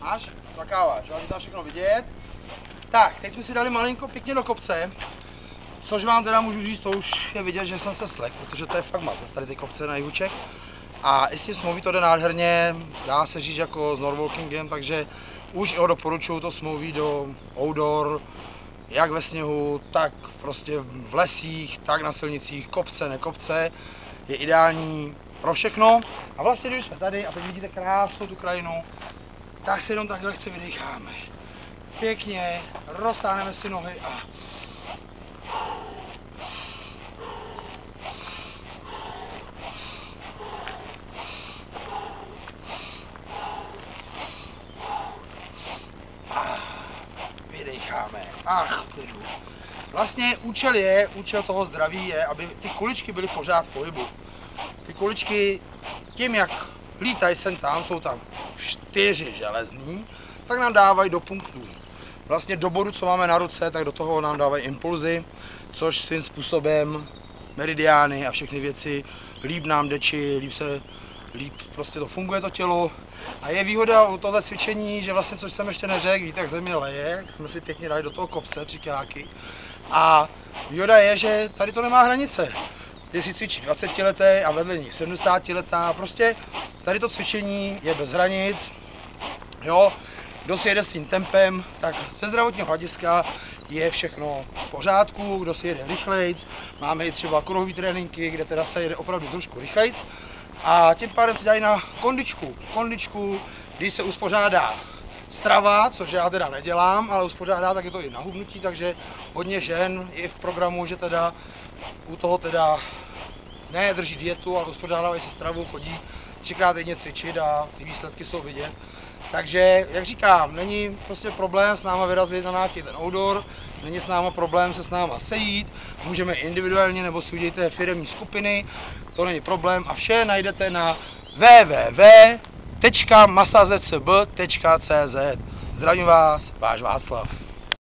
Máš? Zakáváš, jo? To všechno vidět. Tak, teď jsme si dali malinko pěkně do kopce. Což vám teda můžu říct, to už je vidět, že jsem se slek, protože to je fakt mazec, tady ty kopce na jihu Čech. A i s tím smouví to jde nádherně, dá se říct jako s Norwalkingem, takže už ho doporučuju to smouví do outdoor, jak ve sněhu, tak prostě v lesích, tak na silnicích, kopce, nekopce, je ideální pro všechno. A vlastně když jsme tady a teď vidíte krásnou tu krajinu, tak si jenom takhle lehce vydecháme. Pěkně, roztáhneme si nohy a vydecháme. Ach, vlastně účel toho zdraví je, aby ty kuličky byly pořád v pohybu. Ty kuličky, tím jak lítají sem tam, jsou tam 4 železný, tak nám dávají do punktů. Vlastně do bodu, co máme na ruce, tak do toho nám dávají impulzy, což svým způsobem meridiány a všechny věci líp nám deči, líp prostě to funguje to tělo. A je výhoda u tohle cvičení, že vlastně, což jsem ještě neřekl, víte, jak země leje, jsme si pěkně dali do toho kopce 3 kiláky. A výhoda je, že tady to nemá hranice. Ty si cvičí 20letý a vedle nich 70letá, prostě tady to cvičení je bez hranic, jo. Kdo si jede s tím tempem, tak ze zdravotního hlediska je všechno v pořádku, kdo si jede rychlejc, máme i třeba kruhový tréninky, kde teda se jede opravdu trošku rychlejc. A tím pádem se dají na kondičku, když se uspořádá strava, což já teda nedělám, ale uspořádá, tak je to i na hubnutí, takže hodně žen je v programu, že teda u toho teda ne drží dietu, ale uspořádávají si stravu, chodí 3krát denně cvičit a ty výsledky jsou vidět. Takže, jak říkám, není prostě problém s náma vyrazit na nějaký ten outdoor, není s náma problém se s náma sejít, můžeme individuálně nebo si udějte firemní skupiny, to není problém a vše najdete na www.masazcb.cz. Zdravím vás, váš Václav.